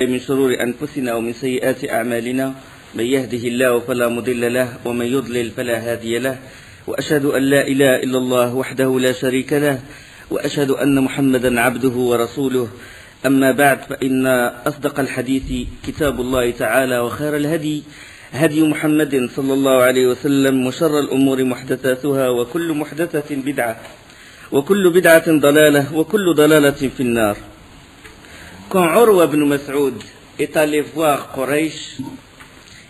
من شرور أنفسنا ومن سيئات أعمالنا من يهده الله فلا مضل له ومن يضلل فلا هادي له وأشهد أن لا إله إلا الله وحده لا شريك له وأشهد أن محمدا عبده ورسوله أما بعد فإن أصدق الحديث كتاب الله تعالى وخير الهدي هدي محمد صلى الله عليه وسلم وشر الأمور محدثاتها وكل محدثة بدعة وكل بدعة ضلالة وكل ضلالة في النار. Quand Urwa ibn Mas'ud est allé voir Quraysh,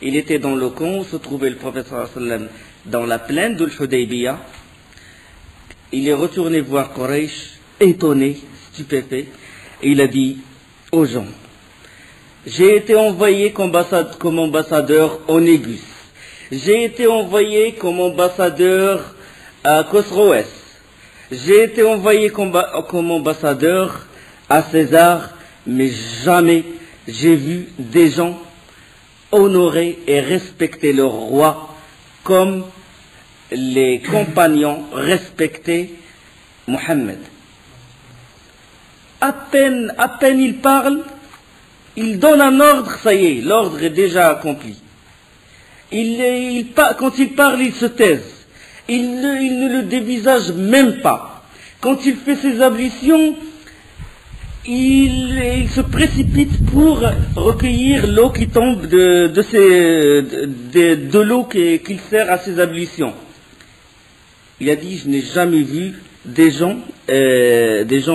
il était dans le camp où se trouvait le prophète sallallahu alayhi wa sallam, dans la plaine de l'Hudaybiyah. Il est retourné voir Quraysh, étonné, stupéfait, et il a dit aux gens: j'ai été envoyé comme ambassadeur au Négus, j'ai été envoyé comme ambassadeur à Khosroès, j'ai été envoyé comme ambassadeur à César, mais jamais j'ai vu des gens honorer et respecter leur roi comme les compagnons respectaient Mohammed. À peine il parle, il donne un ordre, ça y est, l'ordre est déjà accompli. Quand il parle, il se taise. Il ne le dévisage même pas. Quand il fait ses ablutions, il se précipite pour recueillir l'eau qui tombe de l'eau qu'il sert à ses ablutions. Il a dit: je n'ai jamais vu des gens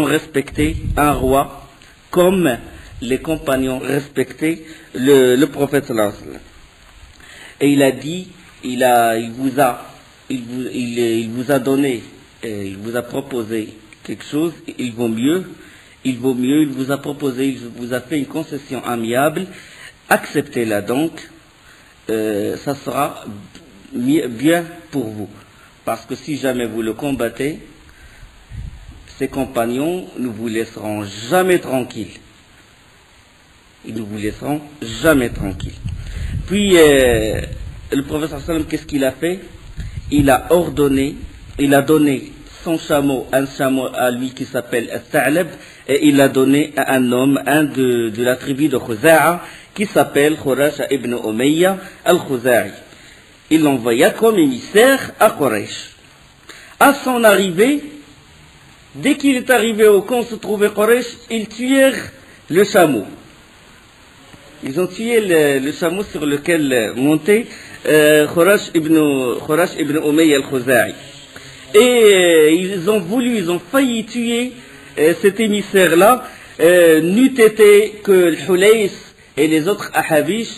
respecter un roi comme les compagnons respectaient le prophète sallallahu alayhi wa sallam. Et il a dit, il vous a donné, il vous a proposé quelque chose, il vaut mieux, il vous a proposé, il vous a fait une concession amiable, acceptez-la donc, ça sera bien pour vous. Parce que si jamais vous le combattez, ses compagnons ne vous laisseront jamais tranquilles. Ils ne vous laisseront jamais tranquilles. Puis, le prophète sallallahu alayhi wa sallam, qu'est-ce qu'il a fait? Il a ordonné, il a donné son chameau, un chameau à lui qui s'appelle Al-Tha'lab, et il l'a donné à un homme, de la tribu de Khuza'a, qui s'appelle Khurash ibn Umayya al-Khuza'i. Il l'envoya comme émissaire à Quraysh. À son arrivée, dès qu'il est arrivé au camp où se trouvait Quraysh, ils tuèrent le chameau. Ils ont tué le chameau sur lequel montait Khurash ibn Umayya al-Khuza'i. Et ils ont failli tuer cet émissaire-là, n'eût été que le Hulays et les autres Ahabish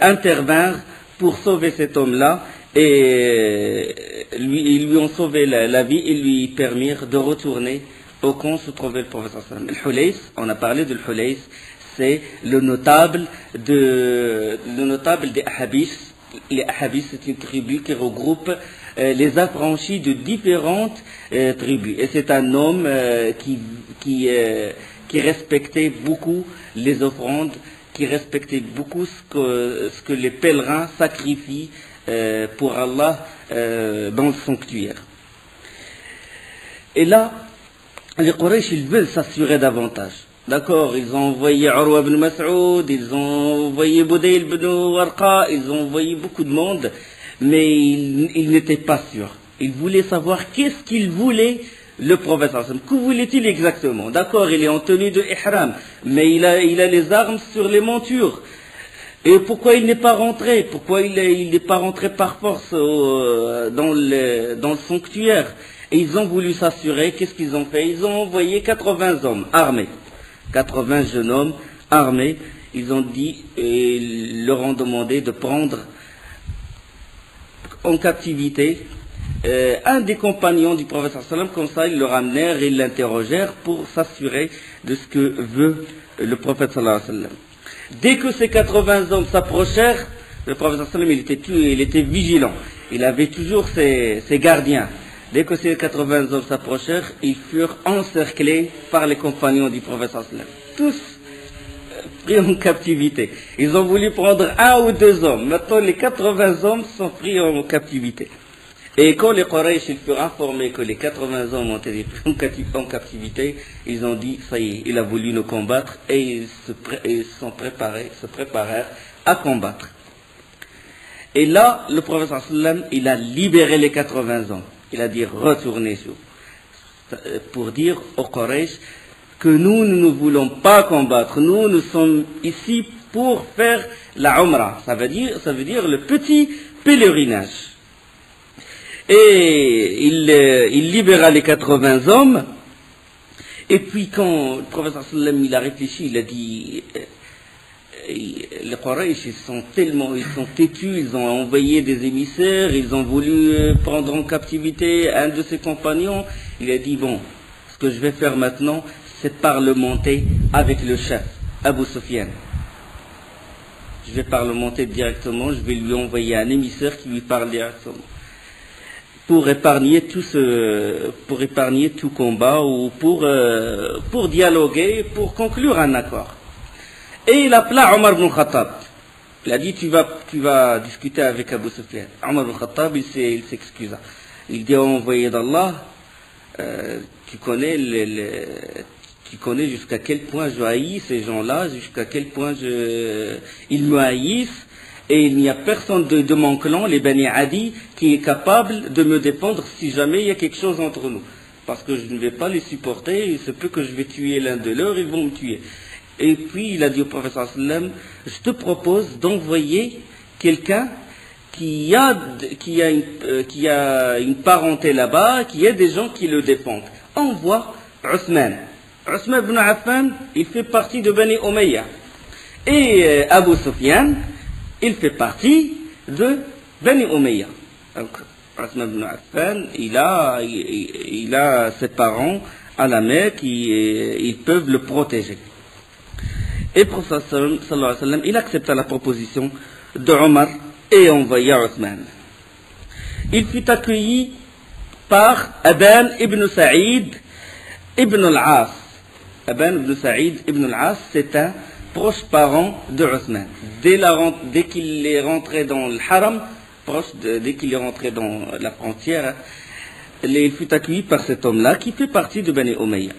intervinrent pour sauver cet homme-là, et ils lui ont sauvé la vie et lui permirent de retourner au camp où se trouvait le prophète sallallahu alayhi wa sallam. Le Hulays, on a parlé de le Hulays, c'est le notable des Ahabish. Les Ahabish, c'est une tribu qui regroupe les affranchis de différentes tribus. Et c'est un homme qui respectait beaucoup les offrandes, qui respectait beaucoup ce que les pèlerins sacrifient pour Allah dans le sanctuaire. Et là, les Quraysh, ils veulent s'assurer davantage. D'accord, ils ont envoyé Urwa ibn Mas'ud, ils ont envoyé Budayl ibn Warqa, ils ont envoyé beaucoup de monde, mais ils n'étaient pas sûrs. Ils voulaient savoir qu'est-ce qu'il voulait le prophète sallallahu alayhi wa sallam. Que voulait-il exactement? D'accord, il est en tenue de ihram, mais il a les armes sur les montures. Et pourquoi il n'est pas rentré? Pourquoi il n'est pas rentré par force dans le sanctuaire? Et ils ont voulu s'assurer. Qu'est-ce qu'ils ont fait? Ils ont envoyé 80 hommes armés. 80 jeunes hommes armés. Ils ont dit, et leur ont demandé de prendre en captivité un des compagnons du prophète sallallahu alayhi wa sallam. Comme ça, ils le ramenèrent et ils l'interrogèrent pour s'assurer de ce que veut le prophète sallallahu alayhi wa sallam. Dès que ces 80 hommes s'approchèrent, le prophète sallallahu alayhi wa sallam, il était vigilant. Il avait toujours ses gardiens. Dès que ces 80 hommes s'approchèrent, ils furent encerclés par les compagnons du prophète sallallahu alayhi wa sallam. Tous pris en captivité. Ils ont voulu prendre un ou deux hommes. Maintenant, les 80 hommes sont pris en captivité. Et quand les Quraysh ils furent informés que les 80 hommes ont été pris en captivité, ils ont dit, ça y est, il a voulu nous combattre, et ils se préparèrent à combattre. Et là, le prophète sallam, il a libéré les 80 hommes. Il a dit, retournez pour dire aux Quraysh que nous ne voulons pas combattre. Nous sommes ici pour faire la Umrah. Ça veut dire le petit pèlerinage. Et il libéra les 80 hommes. Et puis quand le prophète sallam, il a réfléchi, il a dit, les Quraysh, ils sont têtus, ils ont envoyé des émissaires, ils ont voulu prendre en captivité un de ses compagnons. Il a dit, bon, ce que je vais faire maintenant, c'est parlementer avec le chef, Abu Sufyan. Je vais parlementer directement, je vais lui envoyer un émissaire qui lui parle directement. Pour épargner tout combat ou pour dialoguer, pour conclure un accord. Et il appela Omar ibn Khattab. Il a dit, tu vas discuter avec Abu Sufyan. Omar ibn Khattab, il s'excusa. Il dit, envoyé d'Allah, tu connais jusqu'à quel point je haïs ces gens-là, jusqu'à quel point ils me haïssent, et il n'y a personne de mon clan, les Bani Adi, qui est capable de me défendre si jamais il y a quelque chose entre nous. Parce que je ne vais pas les supporter, il se peut que je vais tuer l'un de leurs, ils vont me tuer. Et puis il a dit au prophète sallam, je te propose d'envoyer quelqu'un qui a une parenté là-bas, qui a des gens qui le défendent. Envoie Othman. Othman ibn Affan, il fait partie de Bani Umayya. Et Abu Sufyan, il fait partie de Bani Umayya. Donc, Othman ibn Affan, il a ses parents à la Mecque, ils peuvent le protéger. Et le prophète sallallahu alayhi wa sallam, il accepta la proposition de Omar et envoya Othman. Il fut accueilli par Aban ibn Saïd ibn al-As. Aban ibn Saïd ibn al-As, c'est un proche parent de Othman. Dès qu'il est rentré dans le haram, dès qu'il est rentré dans la frontière, il fut accueilli par cet homme-là qui fait partie de Bani Umayya.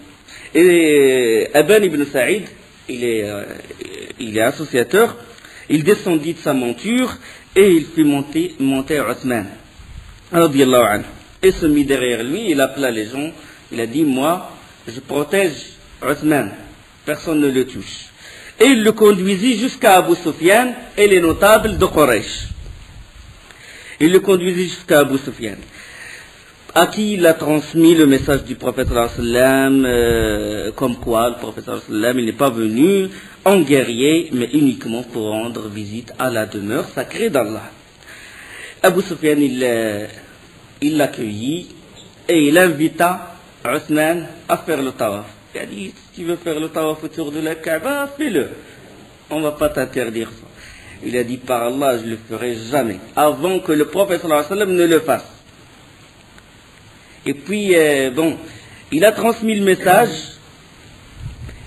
Et Aban ibn Saïd, il est associateur, il descendit de sa monture et il fit monter Othman, radiyallahu anhu. Et se mit derrière lui, il appela les gens, il a dit, moi, je protège Othman, personne ne le touche. Et il le conduisit jusqu'à Abu Sufyan et les notables de Quraysh. Il le conduisit jusqu'à Abu Sufyan, à qui il a transmis le message du prophète sallam, comme quoi le prophète sallam, il n'est pas venu en guerrier, mais uniquement pour rendre visite à la demeure sacrée d'Allah. Abu Sufyan, il l'accueillit et il invita Othman à faire le tawaf. Il a dit, si tu veux faire le tawaf autour de la Kaaba, fais-le. On ne va pas t'interdire ça. Il a dit, par Allah, je ne le ferai jamais, avant que le prophète sallallahu alayhi wa sallam ne le fasse. Et puis, il a transmis le message,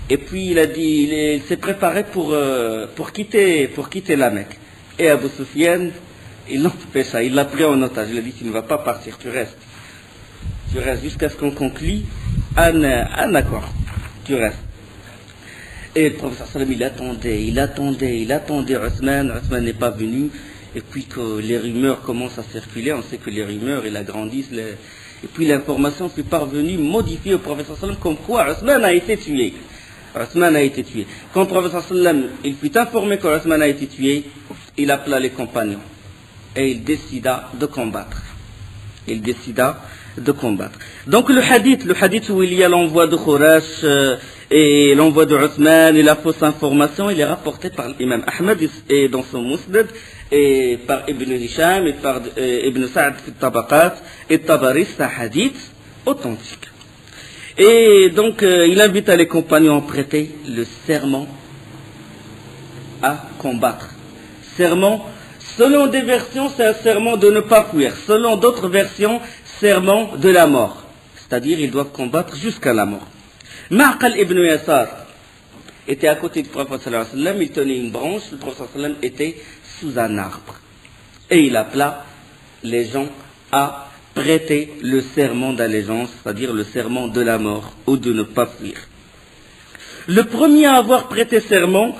et puis il a dit, il s'est préparé pour quitter la Mecque. Et Abu Sufyan, il n'a fait ça, il l'a pris en otage. Il a dit, tu ne vas pas partir, tu restes. Tu restes jusqu'à ce qu'on conclue un accord. Tu restes. Et le prophète sallam, il attendait Othman n'est pas venu. Et puis que les rumeurs commencent à circuler, on sait que les rumeurs, ils agrandissent. Et puis l'information fut parvenue, modifiée au prophète sallam, comme quoi Othman a été tué. Othman a été tué. Quand le prophète sallam, il fut informé que Othman a été tué, il appela les compagnons. Et il décida de combattre. Donc le hadith où il y a l'envoi de Khurash et l'envoi de Othman et la fausse information, il est rapporté par l'imam Ahmed et dans son Musnad, et par Ibn Hisham et par Ibn Sa'd fi Tabaqat et Tabari, c'est un hadith authentique. Et donc il invita les compagnons à prêter le serment à combattre. Serment, selon des versions, c'est un serment de ne pas fuir. Selon d'autres versions, serment de la mort. C'est-à-dire, ils doivent combattre jusqu'à la mort. Ma'qal ibn Yasar était à côté du prophète sallallahu alayhi wa sallam, il tenait une branche, le prophète sallallahu alayhi wa sallam était sous un arbre. Et il appela les gens à prêter le serment d'allégeance, c'est-à-dire le serment de la mort, ou de ne pas fuir. Le premier à avoir prêté serment,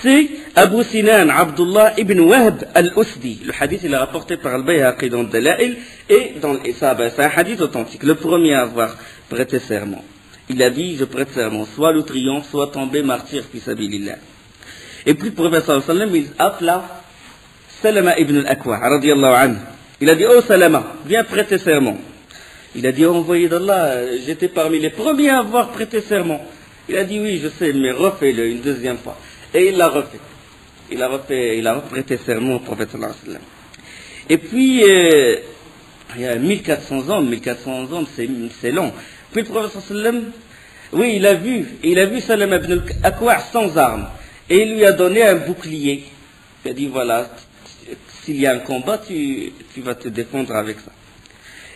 c'est Abu Sinan Abdullah ibn Wahb al-Usdi. Le hadith il est rapporté par Al-Bayhaqi dans Dalail et dans l'Isaba. C'est un hadith authentique. Le premier à avoir prêté serment. Il a dit, je prête serment, soit le triomphe, soit tomber martyr, fi sabilillah. Et puis le prophète sallallahu alayhi wa sallam, il appela Salama ibn al-Akwa, radiyallahu anhu. Il a dit, oh Salama, viens prêter serment. Il a dit, oh envoyé d'Allah, j'étais parmi les premiers à avoir prêté serment. Il a dit, oui, je sais, mais refais-le une deuxième fois. Et il l'a refait. Il a prêté serment au prophète sallallahu alayhi wa sallam. Et puis, il y a 1400 hommes, c'est long. Puis le prophète sallallahu alayhi wa sallam, oui, il a vu Salama ibn al-Akwa sans armes. Et il lui a donné un bouclier. Il a dit, voilà, s'il y a un combat, tu vas te défendre avec ça.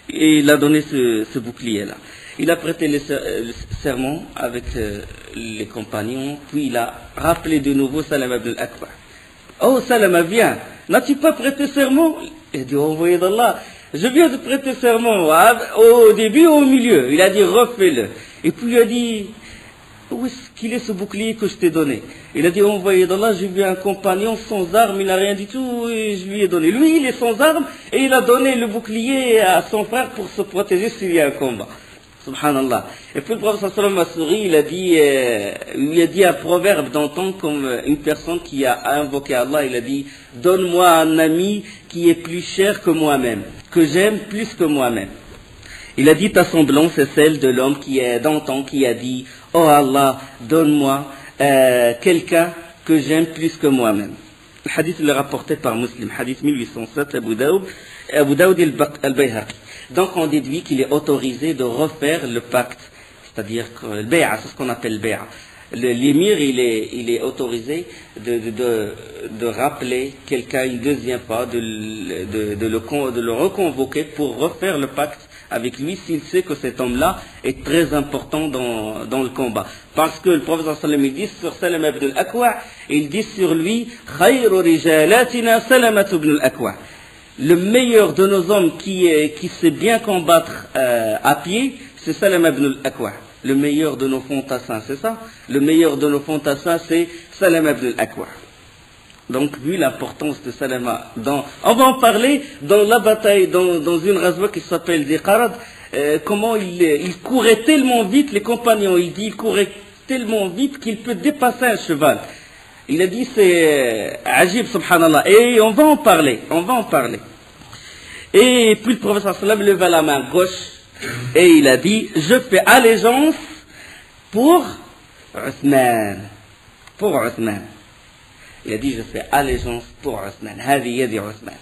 Et il a donné ce bouclier-là. Il a prêté le serment avec les compagnons, puis il a rappelé de nouveau Salama ibn al-Akwa. Oh Salama, viens, n'as-tu pas prêté serment? Il a dit, oh envoyé d'Allah, je viens de prêter serment au début ou au milieu. Il a dit, refais-le. Et puis il a dit, où est-ce qu'il est ce bouclier que je t'ai donné? Il a dit, oh envoyé d'Allah, j'ai vu un compagnon sans armes, il n'a rien du tout, et je lui ai donné. Lui, il est sans armes, et il a donné le bouclier à son frère pour se protéger s'il y a un combat. Subhanallah. Et puis le prophète sallallahu alayhi wa sallam a souri, il lui a dit un proverbe d'antan comme une personne qui a invoqué Allah, il a dit, donne-moi un ami qui est plus cher que moi-même, que j'aime plus que moi-même. Il a dit ta semblance est celle de l'homme qui est d'antan, qui a dit, oh Allah, donne-moi quelqu'un que j'aime plus que moi-même. Le hadith est rapporté par Muslim, hadith 1807, Abu Daoud et Al-Bayhaqi. Donc on déduit qu'il est autorisé de refaire le pacte, c'est-à-dire que le bay'a, c'est ce qu'on appelle le bay'a. L'émir, il est autorisé de rappeler quelqu'un une deuxième fois, de le reconvoquer pour refaire le pacte avec lui s'il sait que cet homme-là est très important dans le combat. Parce que le prophète sallallahu alayhi wa sallam, il dit sur Salama ibn al-Akwa, il dit sur lui, khayru rijalatina Salama ibn al-Akwa. Le meilleur de nos hommes qui sait bien combattre à pied, c'est Salama ibn al-Akwa. Le meilleur de nos fantassins, c'est ça? Le meilleur de nos fantassins, c'est Salama ibn al-Akwa. Donc, vu l'importance de Salama, on va en parler dans la bataille, dans une razwa qui s'appelle Ziqarad, comment il courait tellement vite, les compagnons, il courait tellement vite qu'il peut dépasser un cheval. Il a dit, c'est ajib, subhanallah. Et on va en parler. Et puis le prophète sallallahu alayhi wa sallam leva la main gauche et il a dit, je fais allégeance pour Othman. Il a dit, je fais allégeance pour Othman. Hadi yadi Othman.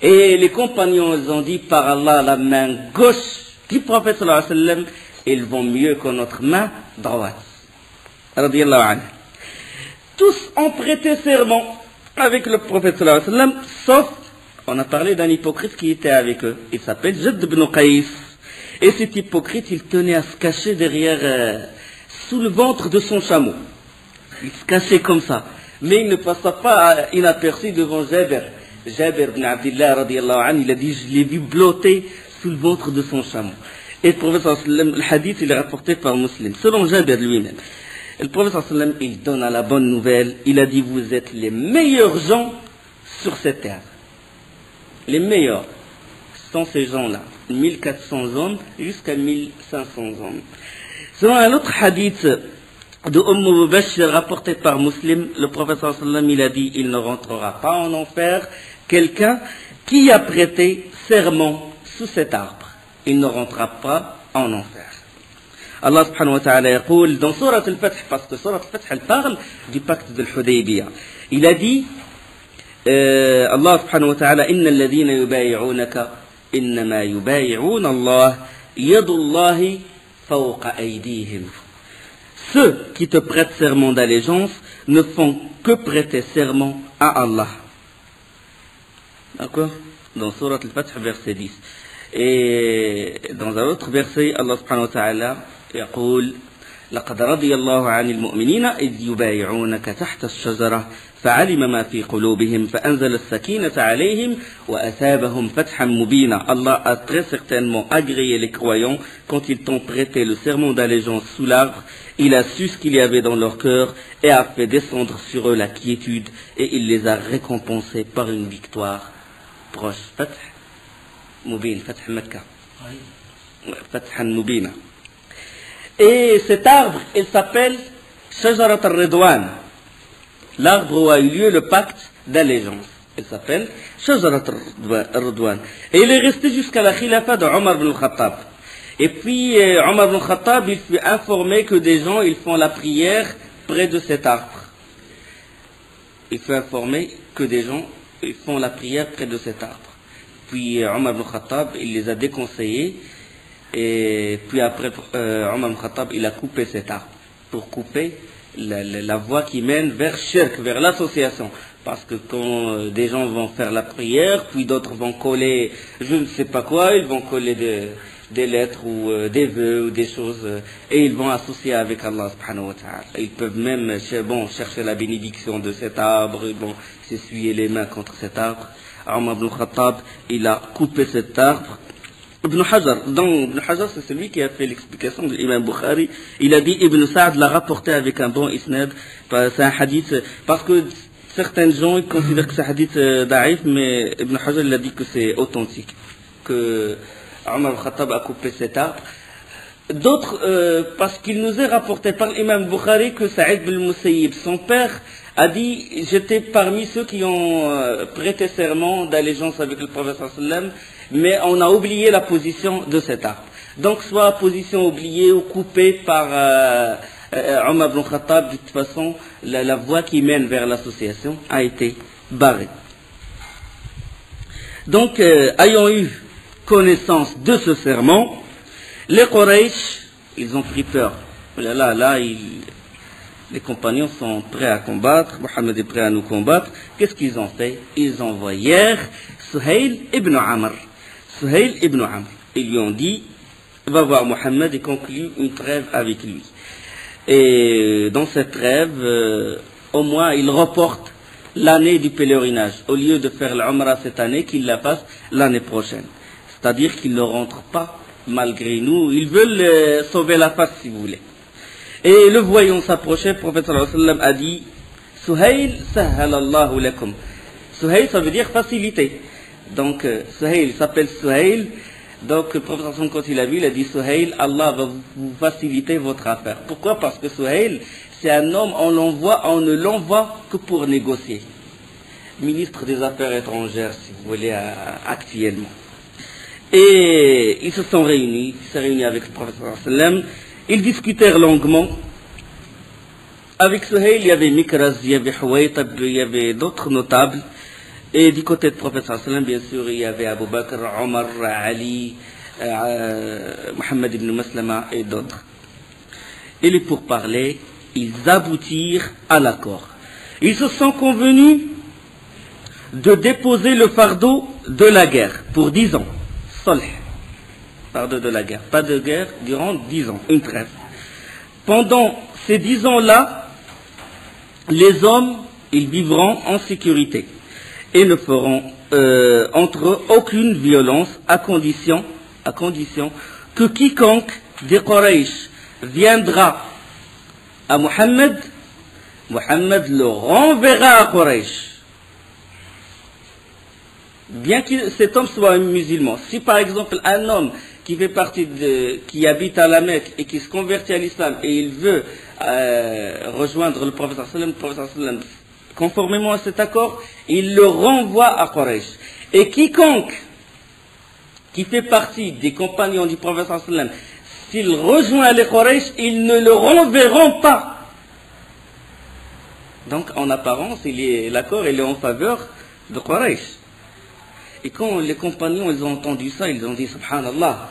Et les compagnons, ils ont dit, par Allah, la main gauche du prophète sallallahu alayhi wa sallam, ils vont mieux que notre main droite. Radiyallahu anhu. Tous ont prêté serment avec le prophète sallallahu alayhi wa sallam, sauf, on a parlé d'un hypocrite qui était avec eux. Il s'appelle Jadd ibn Qais. Et cet hypocrite, il tenait à se cacher derrière, sous le ventre de son chameau. Il se cachait comme ça. Mais il ne passa pas inaperçu devant Jabir. Jabir ibn Abdillah, radiyallahu anhu, il a dit, je l'ai vu blotter sous le ventre de son chameau. Et le prophète sallallahu alayhi wa sallam, le hadith, il est rapporté par Muslim, selon Jabir lui-même. Le prophète sallallahu alayhi wa sallam, il donne à la bonne nouvelle, il a dit, vous êtes les meilleurs gens sur cette terre. Les meilleurs sont ces gens-là. 1400 hommes jusqu'à 1500 hommes. Selon un autre hadith de Mubashir rapporté par Muslim, le prophète sallallahu alayhi wa sallam, il a dit, il ne rentrera pas en enfer quelqu'un qui a prêté serment sous cet arbre. Il ne rentrera pas en enfer. Allah subhanahu wa ta'ala yaqul dans Surat al-Fath, parce que Surat al-Fath elle parle du pacte de l'Hudaybiyah. Il a dit, Allah subhanahu wa ta'ala, inna alladhina yubayi'unaka innama yubayi'una Allah yadullahi fawqa aydihim. Ceux qui te prêtent serment d'allégeance ne font que prêter serment à Allah. D'accord? Dans Surat al-Fath, verset 10. Et dans un autre verset, Allah subhanahu wa ta'ala يقول لقد رضي الله عن المؤمنين إذ يبايعونك تحت الشجرة فعلم ما في قلوبهم فأنزل السكينة عليهم وأثابهم فتحا مبينا. Allah a très certainement agréé les croyants quand ils t'ont prêté le serment d'allégeance sous l'arbre. Il a su ce qu'il y avait dans leur cœur et a fait descendre sur eux la quiétude et il les a récompensés par une victoire proche. Fath Mubin, Fath Mecca. Fathan Mubina. Et cet arbre, il s'appelle Shajarat al-Ridwan. L'arbre où a eu lieu le pacte d'allégeance. Il s'appelle Shajarat al-Ridwan. Et il est resté jusqu'à la khilafa de Omar ibn al-Khattab. Et puis Omar ibn al-Khattab, il fut informé que des gens, ils font la prière près de cet arbre. Il fut informé que des gens, ils font la prière près de cet arbre. Puis Omar ibn al-Khattab, il les a déconseillés. Et puis après, Omar ibn Khattab, il a coupé cet arbre pour couper la voie qui mène vers Shirk, vers l'association. Parce que quand des gens vont faire la prière, puis d'autres vont coller, je ne sais pas quoi, ils vont coller des lettres ou des vœux ou des choses, et ils vont associer avec Allah subhanahu wa ta'ala. Ils peuvent même chercher la bénédiction de cet arbre, ils vont s'essuyer les mains contre cet arbre. Omar ibn Khattab, il a coupé cet arbre. Ibn Hajar, c'est celui qui a fait l'explication de l'imam Bukhari. Il a dit, Ibn Sa'd l'a rapporté avec un bon isnad. C'est un hadith, parce que certains gens ils considèrent que c'est un hadith da'if, mais Ibn Hajar il a dit que c'est authentique, que Omar al-Khattab a coupé cet arbre. D'autres, parce qu'il nous est rapporté par l'imam Bukhari que Saïd ibn Musayyib, son père, a dit, j'étais parmi ceux qui ont prêté serment d'allégeance avec le prophète sallam, mais on a oublié la position de cet arbre. Donc soit position oubliée ou coupée par Omar ibn Khattab, de toute façon, la voie qui mène vers l'association a été barrée. Donc, ayant eu connaissance de ce serment, les Quraysh, ils ont pris peur. Les compagnons sont prêts à combattre, Mohammed est prêt à nous combattre. Qu'est-ce qu'ils ont fait? Ils envoyèrent Suhail ibn Amr. Suhail ibn Amr. Ils lui ont dit, va voir Mohammed et conclut une trêve avec lui. Et dans cette trêve, au moins, il reporte l'année du pèlerinage. Au lieu de faire l'Umrah cette année, qu'il la fasse l'année prochaine. C'est-à-dire qu'ils ne rentrent pas malgré nous. Ils veulent sauver la face, si vous voulez. Et le voyant s'approcher, le prophète sallallahu alayhi wa sallam a dit, Suhail sahhalallahu lakum. Suhail, ça veut dire facilité. Donc, Suhail s'appelle Suhail. Donc, le prophète sallallahu alayhi wa sallam, quand il a vu, il a dit, Suhail, Allah va vous faciliter votre affaire. Pourquoi? Parce que Suhail, c'est un homme, on ne l'envoie que pour négocier. Ministre des Affaires étrangères, si vous voulez, actuellement. Et ils se sont réunis, il s'est réuni avec le prophète sallallahu alayhi wa sallam. Ils discutèrent longuement. Avec Suhail, il y avait Mikraz, il y avait Huwaytab, il y avait d'autres notables. Et du côté du prophète sallallahu alayhi wa sallam, bien sûr, il y avait Abu Bakr, Omar, Ali, Mohammed ibn Maslama et d'autres. Et les pourparlers, ils aboutirent à l'accord. Ils se sont convenus de déposer le fardeau de la guerre pour 10 ans. Solh. Fardeau de la guerre. Pas de guerre durant 10 ans. Une trêve. Pendant ces 10 ans-là, les hommes, ils vivront en sécurité et ne feront entre eux aucune violence à condition que quiconque des Quraysh viendra à Mohammed le renverra à Quraysh. Bien que cet homme soit un musulman. Si par exemple un homme qui fait partie qui habite à la Mecque et qui se convertit à l'islam et il veut rejoindre le prophète sallallahu alayhi wa sallam, conformément à cet accord, il le renvoie à Quraysh. Et quiconque qui fait partie des compagnons du prophète sallallahu alayhi wa sallam, s'il rejoint les Quraysh, ils ne le renverront pas. Donc en apparence, l'accord est en faveur de Quraysh. Et quand les compagnons ils ont entendu ça, ils ont dit subhanallah,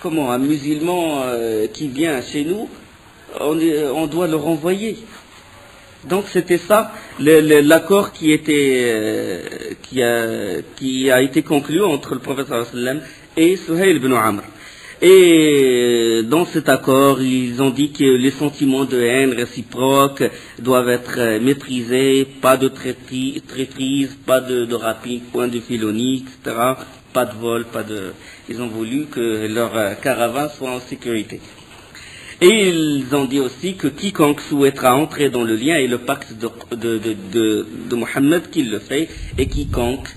comment un musulman qui vient chez nous, on doit le renvoyer. Donc c'était ça l'accord qui a été conclu entre le prophète sallallahu alayhi wa sallam et Suhail ibn Amr. Et dans cet accord, ils ont dit que les sentiments de haine réciproque doivent être maîtrisés, pas de traîtrise, pas de rapine, point de filonie, etc. Pas de vol, pas de... Ils ont voulu que leur caravane soit en sécurité. Et ils ont dit aussi que quiconque souhaitera entrer dans le lien et le pacte de Mohammed, qu'il le fait, et quiconque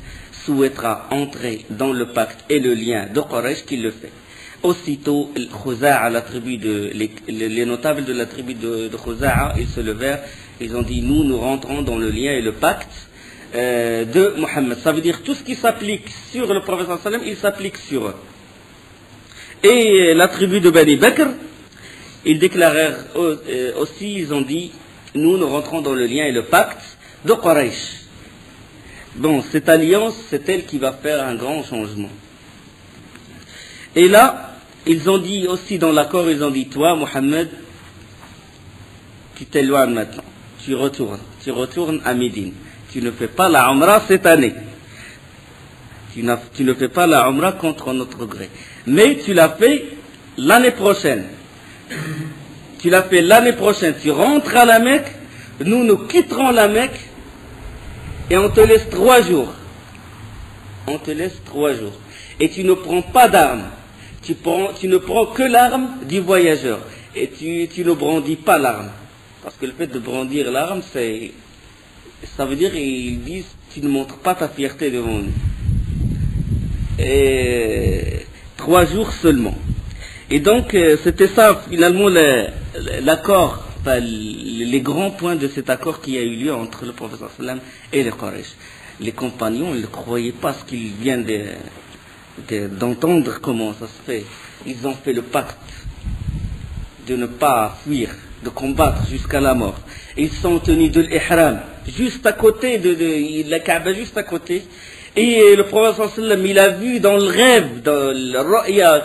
souhaitera entrer dans le pacte et le lien de Quraysh, qu'il le fait. Aussitôt, Khuza'a, les notables de la tribu de Khuza'a, ils se levèrent, ils ont dit, nous rentrons dans le lien et le pacte de Mohammed. Ça veut dire tout ce qui s'applique sur le prophète sallallahu alayhi wa sallam, il s'applique sur eux. Et la tribu de Bani Bakr, ils déclarèrent aussi, ils ont dit, nous rentrons dans le lien et le pacte de Quraysh. Bon, cette alliance, c'est elle qui va faire un grand changement. Et là, ils ont dit aussi dans l'accord, ils ont dit, toi, Mohammed, tu t'éloignes maintenant, tu retournes à Médine. Tu ne fais pas la Umrah cette année. Tu ne fais pas la Umrah contre notre gré. Mais tu l'as fait l'année prochaine. Tu l'as fait l'année prochaine. Tu rentres à la Mecque, nous quitterons la Mecque et on te laisse 3 jours. On te laisse 3 jours. Et tu ne prends pas d'armes. Tu ne prends que l'arme du voyageur. Et tu ne brandis pas l'arme. Parce que le fait de brandir l'arme, ça veut dire, ils disent, tu ne montres pas ta fierté devant nous. Et 3 jours seulement. Et donc, c'était ça, finalement, l'accord, enfin, les grands points de cet accord qui a eu lieu entre le prophète sallam et les Quraysh. Les compagnons, ils ne croyaient pas ce qu'ils viennent d'entendre, comment ça se fait. Ils ont fait le pacte de ne pas fuir, de combattre jusqu'à la mort. Ils sont tenus de l'ihram, juste à côté de la Kaaba, juste à côté. Et le prophète sallam, il a vu dans le rêve, dans le ru'ya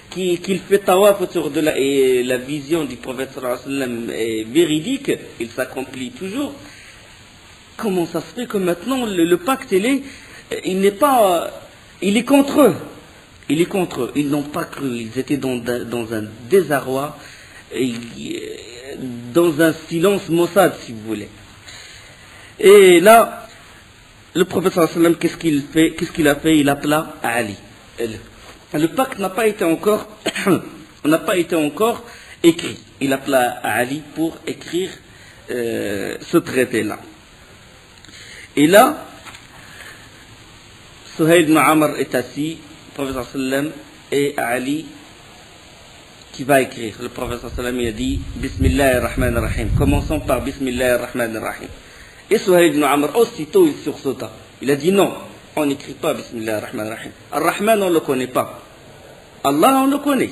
qu'il fait tawaf autour de et la vision du prophète sallam est véridique, il s'accomplit toujours. Comment ça se fait que maintenant le pacte il est contre eux. Il est contre eux. Ils n'ont pas cru. Ils étaient dans un désarroi, dans un silence maussade, si vous voulez. Et là, le prophète sallallahu alayhi wa sallam, qu'est-ce qu'il a fait? Il appela Ali. Le pacte n'a pas été encore écrit. Il appela Ali pour écrire ce traité-là. Et là, Suhayl ibn Amr est assis, le prophète sallallahu alayhi wa sallam, et Ali qui va écrire. Le prophète sallallahu alayhi wa sallam, il a dit Bismillahir Rahmanir Rahim. Commençons par Bismillahir Rahmanir Rahim. Et Suhayl ibn Amr, aussitôt, il sursauta. Il a dit non, on n'écrit pas Bismillahir Rahmanir Rahim. Ar-Rahman, on ne le connaît pas. Allah, on le connaît.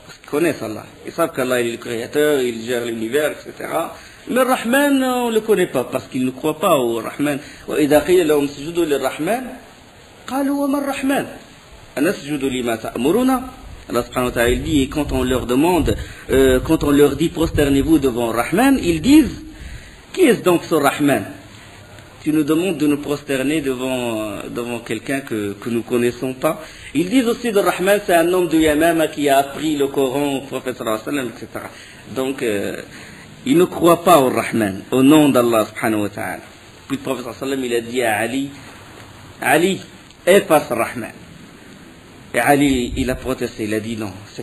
Parce qu'ils connaissent Allah. Ils savent qu'Allah est le créateur, il gère l'univers, etc. Mais Rahman, on ne le connaît pas parce qu'ils ne croient pas au Rahman. وَإِذَا قِيلَ لَهُمْ اسْجُدُوا لِلرَّحْمَنِ قَالُوا وَمَا الرَّحْمَنُ أَنَسْجُدُ لِمَا تَأْمُرُونَ. Allah subhanahu wa ta'ala, il dit, et quand on leur demande, quand on leur dit prosternez-vous devant Rahman, ils disent qui est donc ce Rahman? Tu nous demandes de nous prosterner devant quelqu'un que nous ne connaissons pas. Ils disent aussi de Rahman, c'est un homme de Yamama qui a appris le Coran au prophète sallallahu alayhi wa sallam, etc. Donc, ils ne croient pas au Rahman, au nom d'Allah subhanahu wa ta'ala. Puis le prophète sallallahu alayhi wa sallam, il a dit à Ali, efface Rahman. Et Ali, il a protesté, il a dit non, ce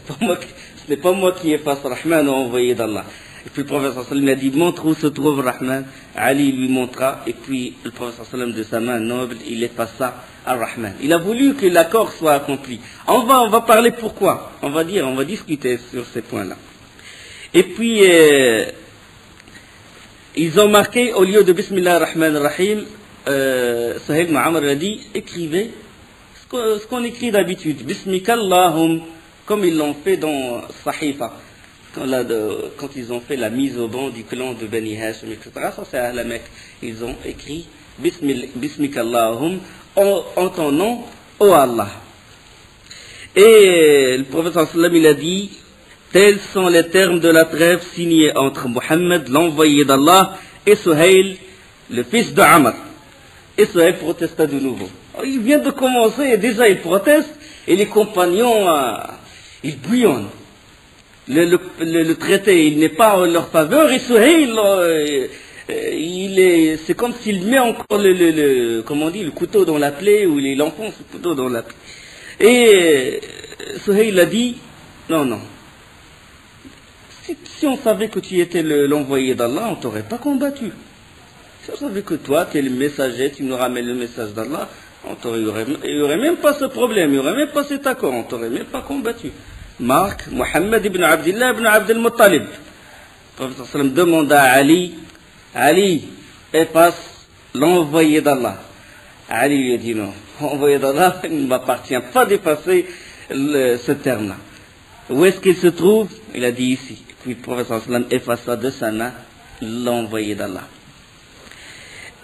n'est pas moi qui efface Rahman, envoyé d'Allah. Et puis le prophète sallallahu alayhi wa sallam, il a dit montre où se trouve Rahman. Ali lui montra, et puis le prophète sallallahu alayhi wa sallam, de sa main noble, il effaça Ar-Rahman. Il a voulu que l'accord soit accompli. On va parler pourquoi. On va discuter sur ces points-là. Et puis, ils ont marqué, au lieu de Bismillah ar-Rahman ar-Rahim, Suhayl ibn Amr a dit, écrivez ce qu'on écrit d'habitude. Bismikallahum, comme ils l'ont fait dans Sahifa. Quand ils ont fait la mise au banc du clan de Bani Hashim, etc. Ça c'est à la Mecque. Ils ont écrit Bismikallahum en ton nom, ô Allah. Et le prophète sallallahu alayhi wa sallam, il a dit tels sont les termes de la trêve signée entre Mohammed, l'envoyé d'Allah, et Suhayl, le fils de Amr. Et Suhayl protesta de nouveau. Il vient de commencer et déjà il proteste, et les compagnons, bouillonnent. Le traité, il n'est pas en leur faveur, et Suhail, c'est comme s'il met encore comment on dit, le couteau dans la plaie, ou il enfonce le couteau dans la plaie. Et Suhail a dit, non. Si on savait que tu étais l'envoyé d'Allah, on ne t'aurait pas combattu. Si on savait que toi, tu es le messager, tu nous ramènes le message d'Allah, il n'y aurait même pas ce problème, il n'y aurait même pas cet accord, on ne t'aurait même pas combattu. Marc, Mohammed ibn Abdullah ibn Abd al-Muttalib. Le prophète sallam demanda à Ali, efface l'envoyé d'Allah. Ali lui a dit non, l'envoyé d'Allah, il ne m'appartient pas d'effacer ce terme-là. Où est-ce qu'il se trouve? Il a dit ici. Puis le prophète sallam effaça de sa main l'envoyé d'Allah.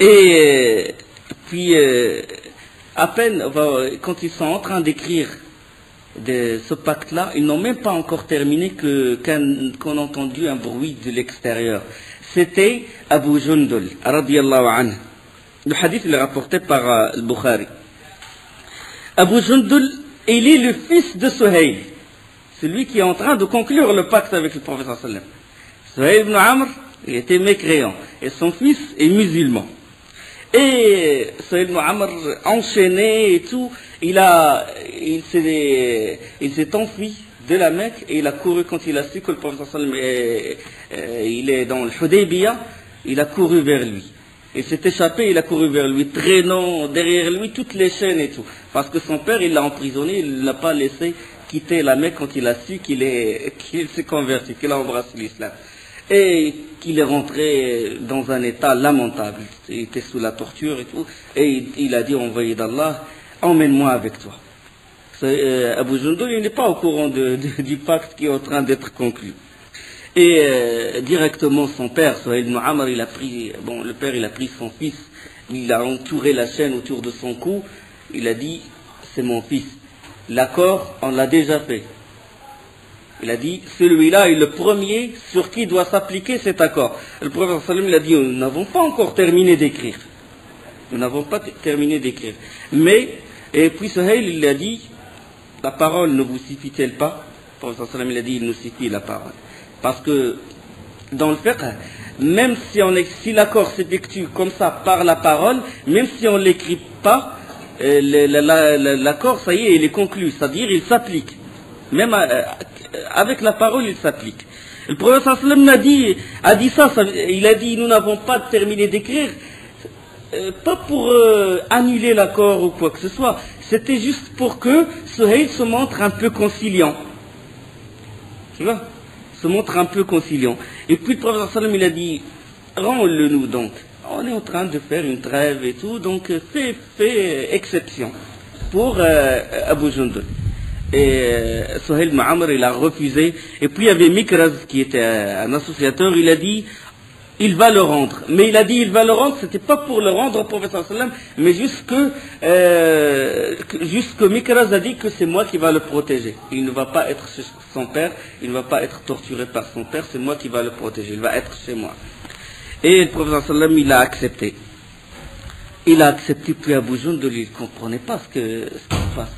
Et puis, à peine, quand ils sont en train d'écrire de ce pacte-là, ils n'ont même pas encore terminé qu'on a entendu un bruit de l'extérieur. C'était Abu Jundul, radiyallahu anhu. Le hadith il est rapporté par al-Bukhari. Abu Jundul, il est le fils de Suhail, celui qui est en train de conclure le pacte avec le prophète sallam. Suhail ibn Amr, il était mécréant, et son fils est musulman. Et Suhail ibn Amr, enchaîné et tout, il s'est enfui de la Mecque et il a couru quand il a su que le prophète sallam il est dans le Hudaybiyah, il a couru vers lui. Il s'est échappé, il a couru vers lui, traînant derrière lui toutes les chaînes et tout. Parce que son père, il l'a emprisonné, il ne l'a pas laissé quitter la Mecque quand il a su qu'il s'est converti, qu'il a embrassé l'islam. Et qu'il est rentré dans un état lamentable. Il était sous la torture et tout. Et il a dit, envoyé d'Allah, emmène-moi avec toi. Abu Jundul, il n'est pas au courant du pacte qui est en train d'être conclu. Et directement son père, Suhail ibn Amr, le père il a pris son fils, il a entouré la chaîne autour de son cou, il a dit, c'est mon fils. L'accord, on l'a déjà fait. Il a dit, celui-là est le premier sur qui doit s'appliquer cet accord. Le prophète sallam il a dit, nous n'avons pas encore terminé d'écrire. Nous n'avons pas terminé d'écrire. Mais, et puis Suhail il a dit, la parole ne vous suffit-elle pas? Le prophète sallam il a dit, il nous suffit la parole. Parce que dans le fiqh, même si l'accord s'effectue comme ça par la parole, même si on ne l'écrit pas, l'accord, ça y est, il est conclu, c'est-à-dire il s'applique. Même avec la parole, il s'applique. Le prophète sallam a dit ça, il a dit nous n'avons pas terminé d'écrire, pas pour annuler l'accord ou quoi que ce soit, c'était juste pour que Suhail se montre un peu conciliant. Tu vois? Se montre un peu conciliant. Et puis le prophète sallam il a dit, rends-le nous donc. On est en train de faire une trêve et tout, donc fais exception pour Abu Jundul. Et Suhail ibn Amr il a refusé. Et puis il y avait Mikraz qui était un associateur, il a dit, il va le rendre. Mais il a dit, il va le rendre, c'était pas pour le rendre au prophète sallam, mais juste que Mikraz a dit que c'est moi qui va le protéger. Il ne va pas être chez son père, il ne va pas être torturé par son père, c'est moi qui va le protéger, il va être chez moi. Et le prophète sallam, il a accepté. Il a accepté, puis Abu Jundul, il ne comprenait pas ce qui se passe.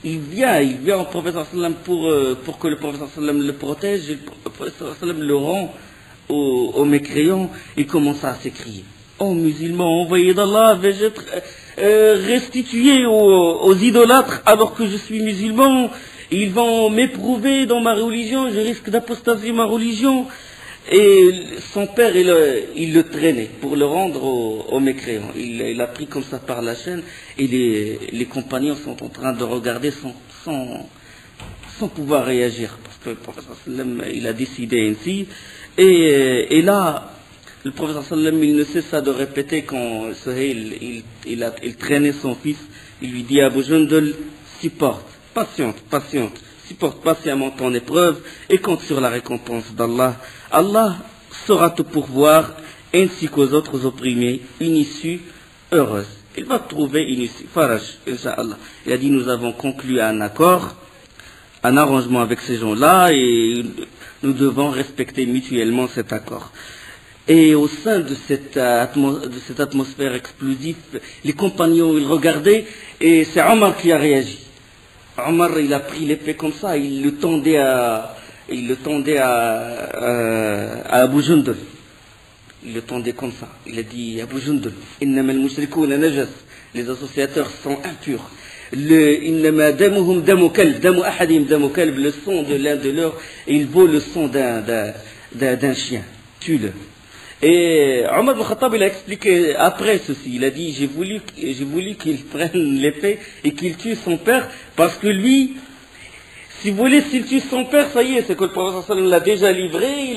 Il vient au prophète sallam pour que le prophète sallam le protège, et le prophète sallam le rend aux mécréants, il commence à s'écrier. Oh musulmans, envoyés d'Allah, vais-je être restitué aux idolâtres alors que je suis musulman? Ils vont m'éprouver dans ma religion, je risque d'apostasier ma religion. Et son père, il le traînait pour le rendre aux mécréants. Il a pris comme ça par la chaîne et les compagnons sont en train de regarder sans pouvoir réagir. Parce que le prophète sallam, il a décidé ainsi. Et là, le prophète sallam, il ne cessa de répéter quand Suhail, il traînait son fils, il lui dit à Abu Jundul, supporte, patiente, supporte patiemment ton épreuve et compte sur la récompense d'Allah. Allah saura te pourvoir, ainsi qu'aux autres opprimés, une issue heureuse. Il va trouver une issue, faraj, Inch'Allah. Il a dit, nous avons conclu un accord, un arrangement avec ces gens-là, et nous devons respecter mutuellement cet accord. Et au sein de cette atmosphère explosive, les compagnons, ils regardaient, et c'est Omar qui a réagi. Omar, il a pris l'épée comme ça, il le tendait à Abu Jundul. Il le tendait comme ça. Il a dit, Abu Jundul, innama al-mushrikouna najas. Les associateurs sont impurs. Innama damuhum damu kalb, damu ahadim damu kalb, le sang de l'un de leurs, il vaut le sang d'un chien. Tue-le. Et Omar ibn Khattab, il a expliqué après ceci. Il a dit, j'ai voulu qu'il prenne l'épée et qu'il tue son père, parce que lui, si vous voulez, s'il tue son père, ça y est, c'est que le prophète sallam l'a déjà livré,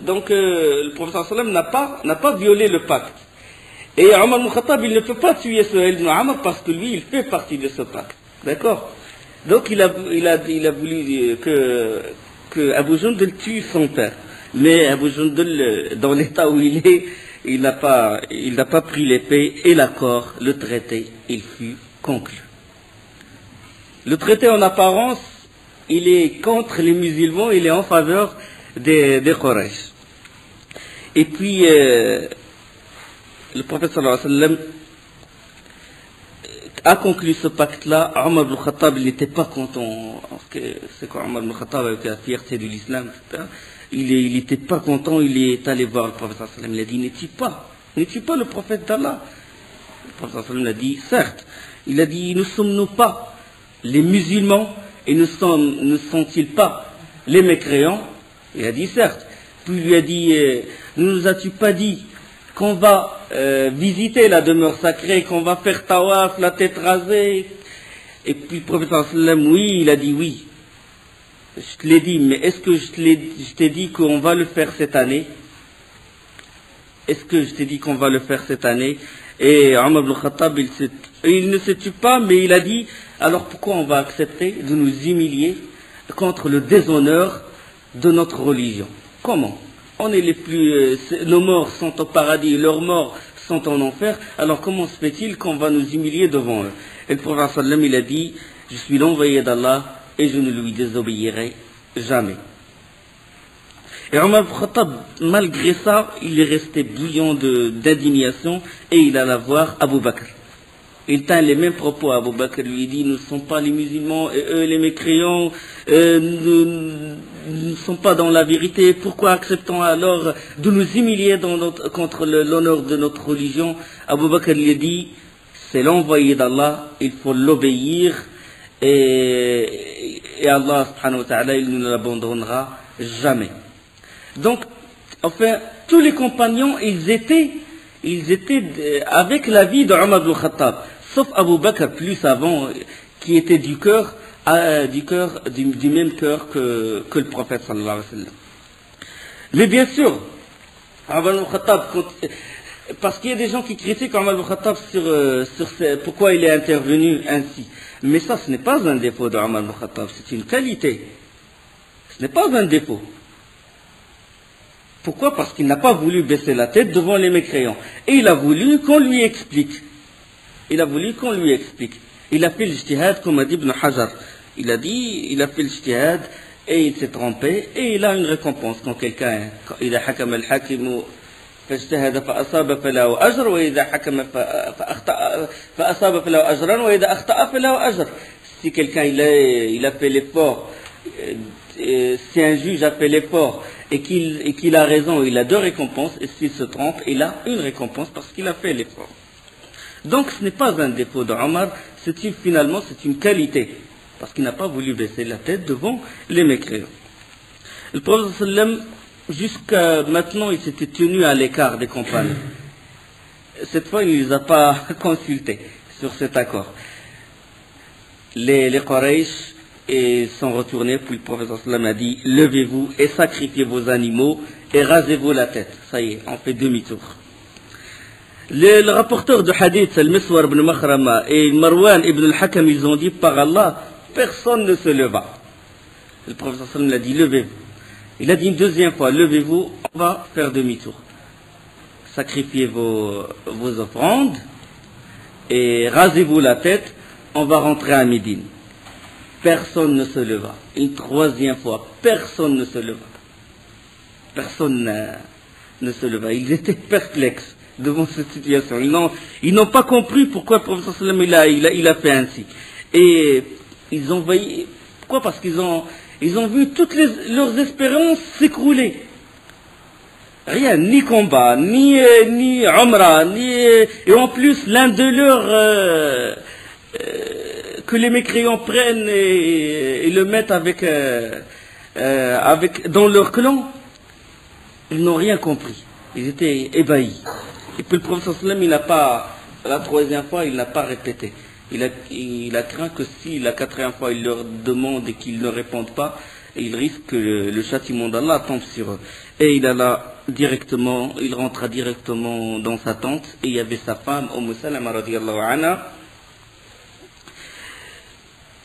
donc le prophète sallam n'a pas violé le pacte. Et Omar ibn Khattab, il ne peut pas tuer ce ibn Amr parce que lui, il fait partie de ce pacte. D'accord? Donc il a voulu que Abu Jundul tue son père. Mais Abu Jundul, dans l'état où il est, il n'a pas pris l'épée et l'accord, le traité, il fut conclu. Le traité en apparence, il est contre les musulmans, il est en faveur des Quraysh. Et puis, le prophète sallallahu alayhi wa sallam a conclu ce pacte-là. Omar ibn Khattab, il n'était pas content, parce que c'est quand Omar ibn Khattab avec la fierté de l'islam, etc. Il n'était pas content, il est allé voir le prophète sallallahu alayhi wa sallam, il a dit, n'es-tu pas le prophète d'Allah? Le prophète sallallahu alayhi wa sallam a dit, certes. Il a dit, ne sommes-nous pas les musulmans et ne sont-ils pas les mécréants? Il a dit, certes. Puis il lui a dit, ne nous as-tu pas dit qu'on va visiter la demeure sacrée, qu'on va faire tawaf, la tête rasée? Et puis le prophète sallallahu alayhi wa sallam, oui, il a dit oui. Je te l'ai dit, mais est-ce que je t'ai dit qu'on va le faire cette année? Est-ce que je t'ai dit qu'on va le faire cette année? Et Omar ibn Khattab, il ne se tue pas, mais il a dit, alors pourquoi on va accepter de nous humilier contre le déshonneur de notre religion? Comment? On est nos morts sont au paradis, leurs morts sont en enfer, alors comment se fait-il qu'on va nous humilier devant eux? Et le prophète sallam, il a dit, je suis l'envoyé d'Allah et je ne lui désobéirai jamais. Et Omar ibn Khattab, malgré ça, il est resté bouillant d'indignation et il alla voir Abu Bakr. Il tint les mêmes propos à Abu Bakr, lui dit, nous ne sommes pas les musulmans et eux les mécréants, nous ne sommes pas dans la vérité, pourquoi acceptons alors de nous humilier contre l'honneur de notre religion? Abu Bakr lui dit, c'est l'envoyé d'Allah, il faut l'obéir et Allah subhanahu wa ta'ala, il ne l'abandonnera jamais. Donc, enfin, tous les compagnons, ils étaient avec l'avis de Omar ibn Khattab, sauf Abu Bakr, plus avant, qui était du même cœur que le prophète sallallahu alayhi wa sallam. Mais bien sûr, Omar ibn Khattab, parce qu'il y a des gens qui critiquent Omar ibn Khattab sur pourquoi il est intervenu ainsi. Mais ça, ce n'est pas un défaut de Omar ibn Khattab, c'est une qualité. Ce n'est pas un défaut. Pourquoi? Parce qu'il n'a pas voulu baisser la tête devant les mécréants. Et il a voulu qu'on lui explique. Il a fait l'ijtihad, comme a dit Ibn Hajar. Il a fait l'ijtihad et il s'est trompé et il a une récompense. Quand quelqu'un, il a hakam al-hakim فاجتهد فأصاب فله أجر وإذا حكم فأصاب فله أجرا وإذا أخطأ فله أجر. Si quelqu'un il a fait l'effort, si un juge a fait l'effort et qu'il a raison, il a deux récompenses, et s'il se trompe, il a une récompense parce qu'il a fait l'effort. Donc ce n'est pas un défaut de Omar, finalement c'est une qualité, parce qu'il n'a pas voulu baisser la tête devant les mécréants. Le prophète sallam, jusqu'à maintenant, il s'était tenu à l'écart des compagnons. Cette fois, il ne les a pas consultés sur cet accord. Les Quraysh sont retournés, puis le prophète sallam a dit, levez-vous et sacrifiez vos animaux et rasez-vous la tête. Ça y est, on fait demi-tour. Le rapporteur de hadith, Al-Miswar ibn Makhrama et Marwan ibn al-Hakam, ils ont dit, par Allah, personne ne se leva. Le prophète sallam l'a dit, levez-vous. Il a dit une deuxième fois, levez-vous, on va faire demi-tour. Sacrifiez vos offrandes et rasez-vous la tête, on va rentrer à Médine. Personne ne se leva. Une troisième fois, personne ne se leva. Personne ne se leva. Ils étaient perplexes devant cette situation. Ils n'ont pas compris pourquoi le prophète sallam il a fait ainsi. Et ils ont failli. Pourquoi? Parce qu'ils ont vu toutes leurs espérances s'écrouler. Rien, ni combat, ni Umrah, et en plus l'un de leurs que les mécréants prennent et le mettent avec dans leur clan, ils n'ont rien compris. Ils étaient ébahis. Et puis le prophète sallam, il n'a pas, la troisième fois, il n'a pas répété. Il a craint que si la quatrième fois il leur demande et qu'ils ne répondent pas, il risque que le châtiment d'Allah tombe sur eux. Et il rentra directement dans sa tente, et il y avait sa femme, Salama radiyallahu anha,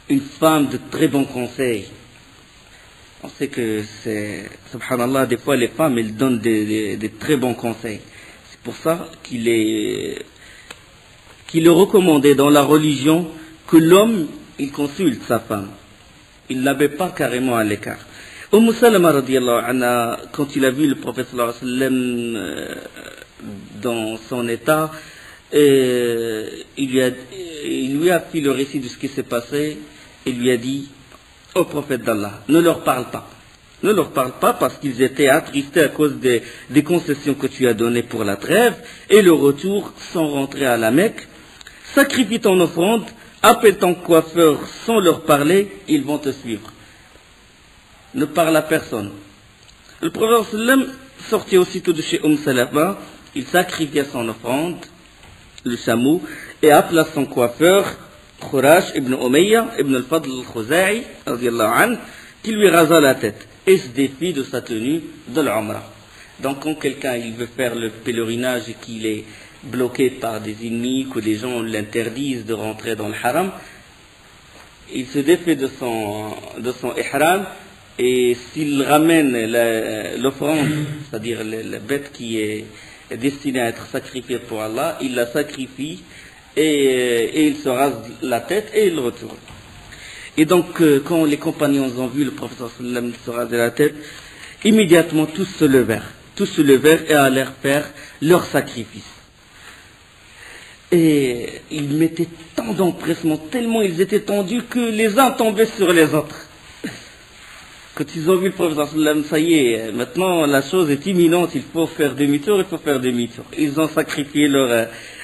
une femme de très bon conseil. On sait que subhanallah, des fois les femmes, elles donnent des très bons conseils. C'est pour ça qu'il est recommandé dans la religion que l'homme, il consulte sa femme. Il ne l'avait pas carrément à l'écart. Salama radiyallahu anha, quand il a vu le prophète sallallahu alayhi wa sallam dans son état, il lui a fait le récit de ce qui s'est passé, et lui a dit au prophète d'Allah, ne leur parle pas. Ne leur parle pas parce qu'ils étaient attristés à cause des concessions que tu as données pour la trêve, et le retour sans rentrer à la Mecque. Sacrifie ton offrande, appelle ton coiffeur sans leur parler, ils vont te suivre. Ne parle à personne. Le prophète sallam sortit aussitôt de chez Salama, il sacrifia son offrande, le chameau, et appela son coiffeur, Khurash ibn Umayya ibn al-Fadl al-Khuza'i, qui lui rasa la tête et se défie de sa tenue de l'Umrah. Donc quand quelqu'un il veut faire le pèlerinage et qu'il est bloqué par des ennemis, que les gens l'interdisent de rentrer dans le haram, il se défait de son ihram, et s'il ramène l'offrande, c'est-à-dire la bête qui est destinée à être sacrifiée pour Allah, il la sacrifie et il se rase la tête et il retourne. Et donc quand les compagnons ont vu le prophète sallam se raser la tête, immédiatement tous se levèrent et allèrent faire leur sacrifice. Et ils mettaient tant d'empressement, tellement ils étaient tendus que les uns tombaient sur les autres. Quand ils ont vu le prophète sallam, ça y est, maintenant la chose est imminente, il faut faire demi-tour. Ils ont sacrifié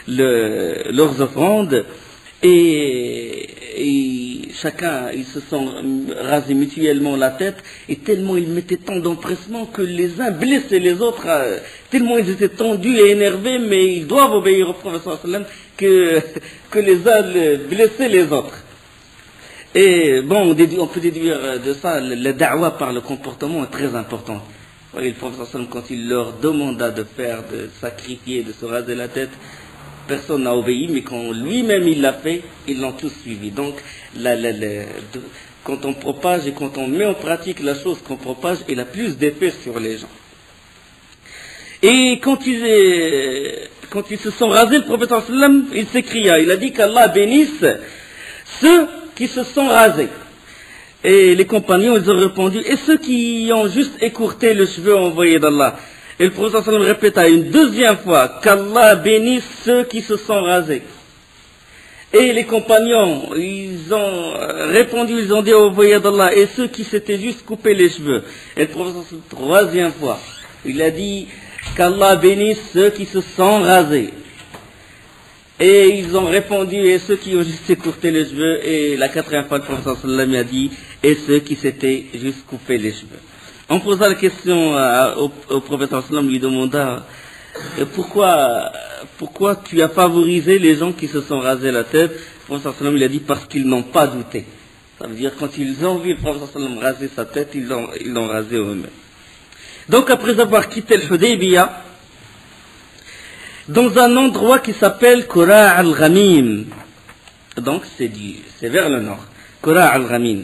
leurs offrandes et chacun, ils se sont rasés mutuellement la tête, et tellement ils mettaient tant d'empressement que les uns blessaient les autres, tellement ils étaient tendus et énervés, mais ils doivent obéir au prophète sallam que les uns blessaient les autres. Et bon, on peut déduire de ça, la da'wa par le comportement est très important. Vous voyez, le prophète sallam, quand il leur demanda de sacrifier, de se raser la tête, personne n'a obéi, mais quand lui-même il l'a fait, ils l'ont tous suivi. Donc, quand on propage et quand on met en pratique la chose qu'on propage, il a plus d'effet sur les gens. Et quand ils se sont rasés, le prophète sallam, il s'écria, il a dit qu'Allah bénisse ceux qui se sont rasés. Et les compagnons, ils ont répondu, et ceux qui ont juste écourté le cheveu envoyé d'Allah. Et le prophète sallam répéta une deuxième fois, qu'Allah bénisse ceux qui se sont rasés. Et les compagnons, ils ont répondu, ils ont dit au envoyé d'Allah, et ceux qui s'étaient juste coupé les cheveux. Et le prophète sallam, troisième fois, il a dit, qu'Allah bénisse ceux qui se sont rasés. Et ils ont répondu, et ceux qui ont juste écourté les cheveux, et la quatrième fois, le prophète sallam a dit, et ceux qui s'étaient juste coupé les cheveux. On posa la question au prophète sallam, lui demanda, pourquoi tu as favorisé les gens qui se sont rasés la tête? Le prophète sallam lui a dit, parce qu'ils n'ont pas douté. Ça veut dire, quand ils ont vu le prophète sallam raser sa tête, ils l'ont rasé eux-mêmes. Donc après avoir quitté le Hudaybiyah, dans un endroit qui s'appelle Qura al-Ghamim, donc c'est vers le nord, Qura al-Ghamim,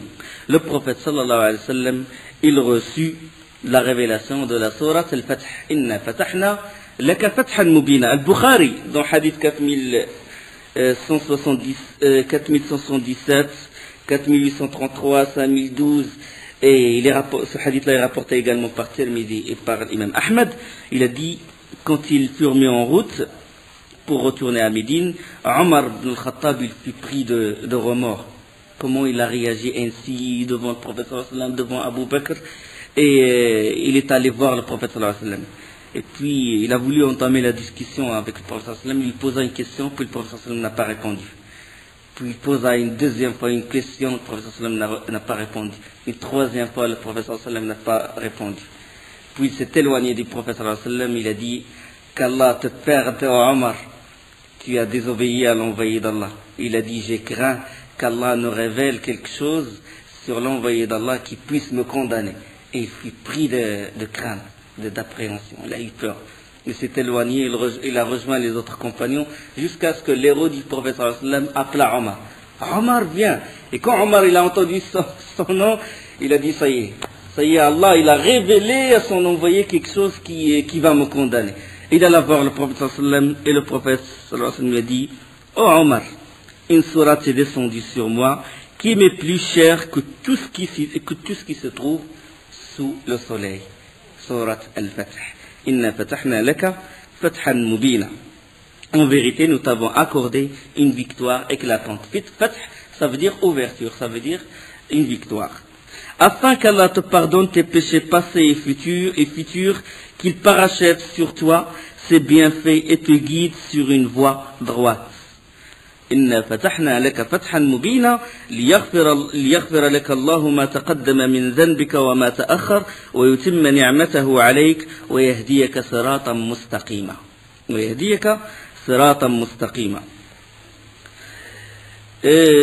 le prophète sallallahu alayhi wa sallam, il reçut la révélation de la sourate al-Fath. Inna fatahna laka fathan mubina. Al-Bukhari, dans hadith 4177, 4833, 5012, et ce hadith-là est rapporté également par Tirmidhi et par l'imam Ahmed. Il a dit, quand ils furent mis en route pour retourner à Médine, Omar ibn al-Khattab, il fut pris de remords. comment il a réagi ainsi devant le prophète sallallahu alayhi wa sallam, devant Abu Bakr, et il est allé voir le prophète sallallahu alayhi wa sallam. Et puis il a voulu entamer la discussion avec le prophète sallallahu alayhi wa sallam, il posa une question, puis le prophète sallallahu alayhi wa sallam n'a pas répondu. Puis il posa une deuxième fois une question, le prophète sallallahu alayhi wa sallam n'a pas répondu. Une troisième fois, le prophète sallallahu alayhi wa sallam n'a pas répondu. Puis il s'est éloigné du prophète sallallahu alayhi wa sallam, il a dit qu'Allah te perde, Omar, tu as désobéi à l'envoyé d'Allah. Il a dit, j'ai craint qu'Allah nous révèle quelque chose sur l'envoyé d'Allah qui puisse me condamner. Et il fut pris de crainte, d'appréhension, il a eu peur. Il s'est éloigné, il a rejoint les autres compagnons, jusqu'à ce que l'héros du prophète sallallahu alayhi wa sallam appela Omar. Omar vient. Et quand Omar il a entendu son nom, il a dit, ça y est, Allah, il a révélé à son envoyé quelque chose qui va me condamner. Il alla voir le prophète sallallahu alayhi wa sallam, et le prophète sallallahu alayhi wa sallam lui a dit, oh Omar, une sourate est descendue sur moi qui m'est plus chère que tout ce qui se trouve sous le soleil. Sourate Al-Fath. Inna fatahna laka fathan mubina. En vérité, nous t'avons accordé une victoire éclatante. Fath, ça veut dire ouverture, ça veut dire une victoire. Afin qu'Allah te pardonne tes péchés passés et futurs, qu'il parachève sur toi ses bienfaits et te guide sur une voie droite. إنا فتحنا لك فتحا مبينا ليغفر لك الله ما تقدم من ذنبك وما تأخر ويتم نعمته عليك ويهديك صراطا مستقيما.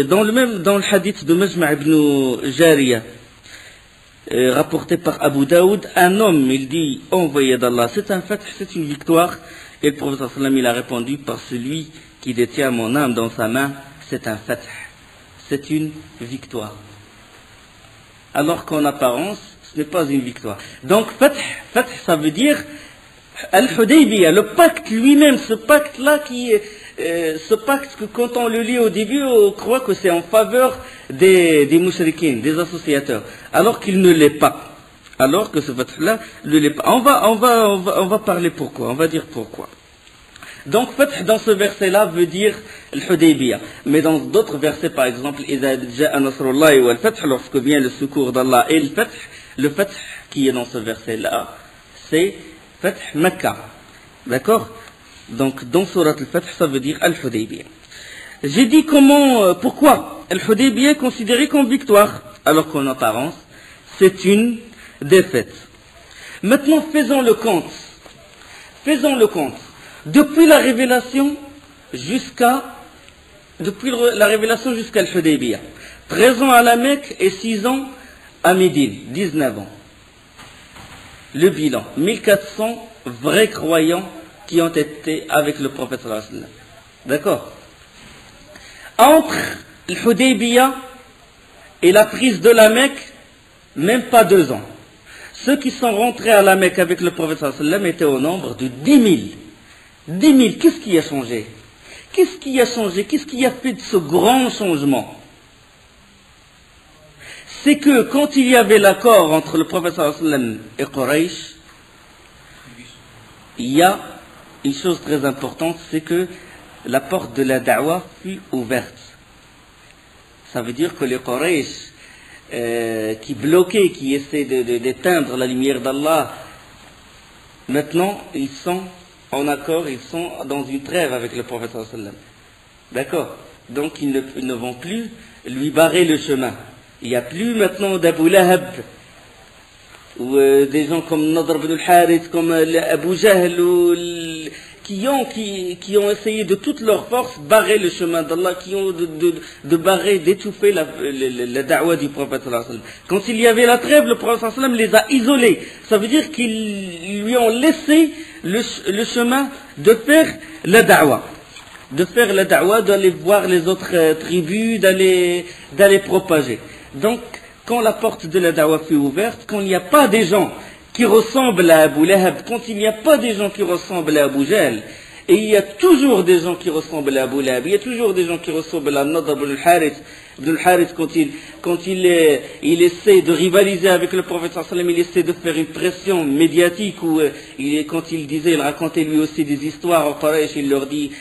Dans le hadith de Majma' ibn Jariya, rapporté par Abu Daoud, un homme, il dit, envoyé d'Allah, c'est un fath, c'est une victoire. Et le prophète sallallahu alayhi wa sallam, il a répondu, par celui qui détient mon âme dans sa main, c'est un fath, c'est une victoire. Alors qu'en apparence, ce n'est pas une victoire. Donc fath, ça veut dire Al-Hudaybiyah, le pacte lui-même, ce pacte-là ce pacte que quand on le lit au début, on croit que c'est en faveur des mushrikines, des associateurs, alors qu'il ne l'est pas. Alors que ce fath-là ne l'est pas. On va parler pourquoi, on va dire pourquoi. Donc fath dans ce verset-là veut dire Al-Hudaybiyah. Mais dans d'autres versets, par exemple, إِذَا جَاءَ نَصْرُ اللَّهِ وَالْفَتْحُ, lorsque vient le secours d'Allah et le fath qui est dans ce verset-là, c'est fath Makkah. D'accord? Donc dans Surat Al-Fath, ça veut dire Al-Hudaybiyah. J'ai dit pourquoi Al-Hudaybiyah est considéré comme victoire, alors qu'en apparence, c'est une défaite. Maintenant, faisons le compte. Depuis la révélation jusqu'à Al-Hudaybiyah. 13 ans à la Mecque et 6 ans à Médine, 19 ans. Le bilan, 1400 vrais croyants qui ont été avec le prophète sallallahu alayhi wa sallam. D'accord? Entre Al-Hudaybiyah et la prise de la Mecque, même pas 2 ans. Ceux qui sont rentrés à la Mecque avec le prophète sallallahu alayhi wa sallam étaient au nombre de 10 000. 10 000, qu'est-ce qui a changé? Qu'est-ce qui a fait de ce grand changement? C'est que quand il y avait l'accord entre le prophète sallallahu alayhi wa sallam et Quraysh, il y a une chose très importante, c'est que la porte de la da'wah fut ouverte. Ça veut dire que les Quraysh qui bloquaient, qui essaient d'éteindre la lumière d'Allah, maintenant ils sont en accord, ils sont dans une trêve avec le prophète sallallahu alayhi wa sallam. D'accord? Donc ils ne vont plus lui barrer le chemin. Il n'y a plus maintenant d'Abu Lahab ou des gens comme Nadr ibn al-Harith, comme Abu Jahl, qui ont essayé de toute leur force barrer le chemin d'Allah, qui ont d'étouffer la da'wah du prophète sallallahu alayhi wa sallam. Quand il y avait la trêve, le prophète sallallahu alayhi wa sallam les a isolés. Ça veut dire qu'ils lui ont laissé le chemin de faire la da'wah. D'aller voir les autres tribus, d'aller propager. Donc, quand la porte de la da'wah fut ouverte, quand il n'y a pas des gens qui ressemblent à Abu Lahab, quand il n'y a pas des gens qui ressemblent à Abu Jahl, et il y a toujours des gens qui ressemblent à Abu Lahab, il y a toujours des gens qui ressemblent à Nadr ibn al-Harith. Ibn al-Harith, quand il essaie de rivaliser avec le prophète sallallahu alayhi wa sallam, il essaie de faire une pression médiatique, ou quand il racontait lui aussi des histoires en Quraysh, il leur dit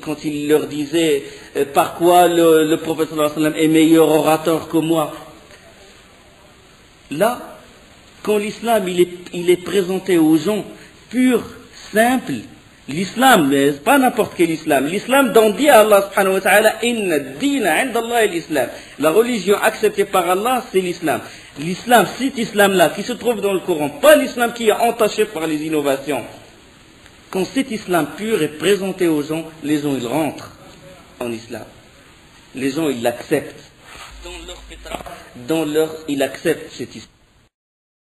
quand il leur disait par quoi le prophète sallallahu alayhi wa sallam est meilleur orateur que moi. Là, quand l'islam il est présenté aux gens pur, simple, l'islam, mais pas n'importe quel islam, l'islam dont dit Allah subhanahu wa ta'ala, inna ad-dina 'inda Allah l'islam. La religion acceptée par Allah, c'est l'islam. L'islam, cet islam-là, qui se trouve dans le Coran, pas l'islam qui est entaché par les innovations. Quand cet islam pur est présenté aux gens, les gens ils rentrent en islam. Les gens ils l'acceptent. Dans leur fitra, ils acceptent cet islam.